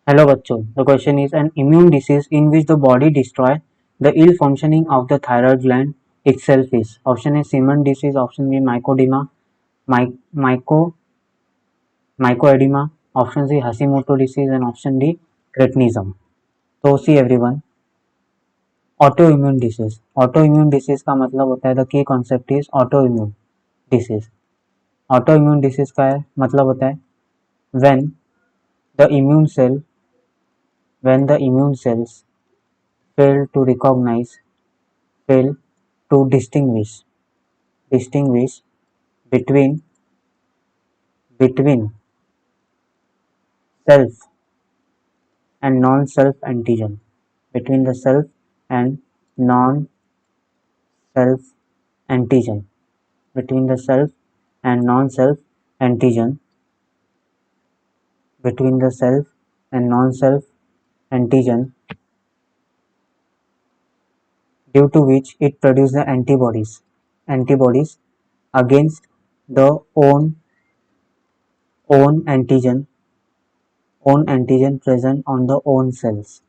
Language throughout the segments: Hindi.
Hello बच्चों, the question is an immune disease in which the body destroy the ill functioning of the thyroid gland itself is. Option A Simon disease, option B mycodema, myco mycoedema, option C Hashimoto disease and option D cretinism. तो see everyone, autoimmune disease. Autoimmune disease का मतलब होता है the key concept is autoimmune disease. Autoimmune disease का मतलब होता है when the immune cells fail to recognize, fail to distinguish between self and non-self antigen, between the self and non-self antigen, between the self and non-self antigen, between the self and non-self antigen, due to which it produces the antibodies against the own antigen present on the own cells.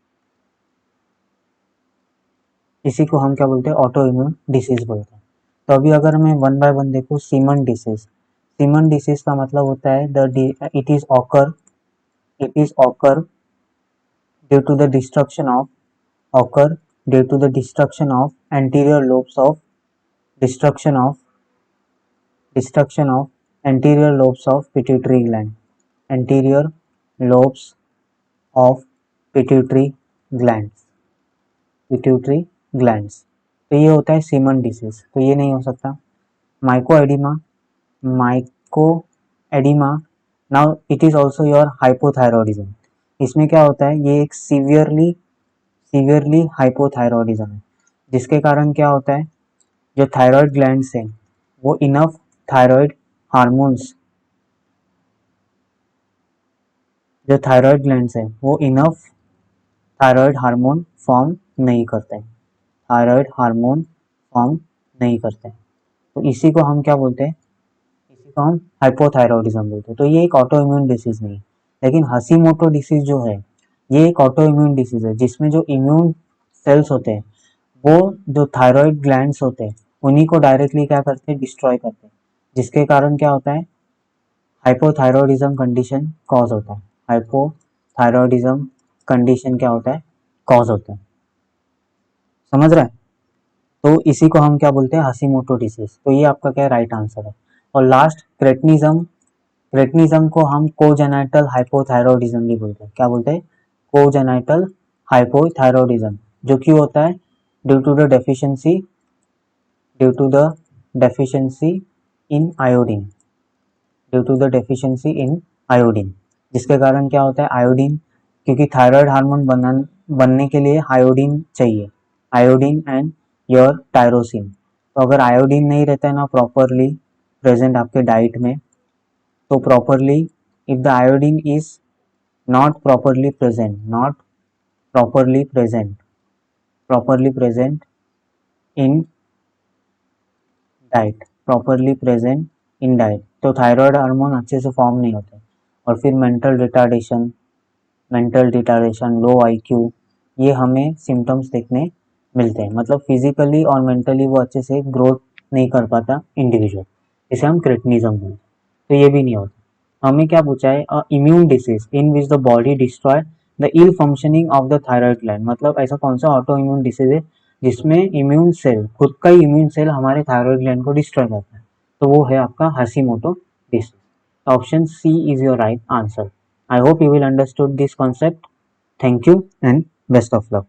इसी को हम क्या बोलते हैं, ऑटो इम्यून डिसीज बोलते हैं. तो अभी अगर मैं वन बाय वन देखूँ, सीमन डिसीज का मतलब होता है it is occur due to the destruction of anterior lobes of pituitary gland, anterior lobes of pituitary glands. तो ये होता है सीमन डिसीज. तो ये नहीं हो सकता. Myxoedema, now it is also your hypothyroidism. इसमें क्या होता है, ये एक सीवियरली हाइपोथायरॉयडिज्म है, जिसके कारण क्या होता है, जो थायराइड ग्लैंड्स है वो enough thyroid hormones thyroid hormone form नहीं करते. तो इसी को हम क्या बोलते हैं, इसी को हम हाइपोथायरॉयडिज्म बोलते हैं. तो ये एक ऑटो इम्यून डिसीज नहीं है. लेकिन हशीमोटो डिसीज जो है ये एक ऑटो इम्यून डिसीज है, जिसमें जो इम्यून सेल्स होते हैं वो जो थायराइड ग्लैंड्स होते हैं उन्हीं को डायरेक्टली क्या करते हैं, डिस्ट्रॉय करते हैं, जिसके कारण क्या होता है, हाइपोथायरॉयडिज्म कंडीशन कॉज होता है. हाइपोथायरॉयडिज्म कंडीशन क्या होता है, कॉज होता है. समझ रहे हैं. तो इसी को हम क्या बोलते हैं, हशीमोटो डिसीज. तो ये आपका क्या राइट आंसर है. और लास्ट क्रेटिनिज्म को हम कोजेनाइटल हाइपोथायरॉयडिज्म भी बोलते हैं. क्या बोलते हैं, कोजेनाइटल हाइपोथायरॉयडिज्म, जो कि होता है due to the deficiency in iodine, जिसके कारण क्या होता है, आयोडीन, क्योंकि थायराइड हार्मोन बनने के लिए आयोडीन चाहिए, आयोडीन एंड योर टायरोसिन. तो अगर आयोडीन नहीं रहता है ना प्रॉपरली प्रेजेंट आपके डाइट में, तो properly if the iodine is not properly present in diet, तो थायराइड हार्मोन अच्छे से फॉर्म नहीं होते. और फिर मेंटल रिटार्डेशन, लो आईक्यू, ये हमें सिम्टम्स देखने मिलते हैं. मतलब फिजिकली और मेंटली वो अच्छे से ग्रोथ नहीं कर पाता इंडिविजुअल, इसे हम क्रेटिनिज्म बोलते हैं. तो ये भी नहीं होता. हमें क्या पूछा है, immune disease in which the body destroy the ill functioning of the thyroid gland. मतलब ऐसा कौन सा ऑटो इम्यून डिसीज है जिसमें इम्यून सेल, खुद का ही इम्यून सेल हमारे थायराइड ग्लैंड को डिस्ट्रॉय करता है. तो वो है आपका Hashimoto disease. Option C is your right answer. I hope you will understood this concept. Thank you and best of luck.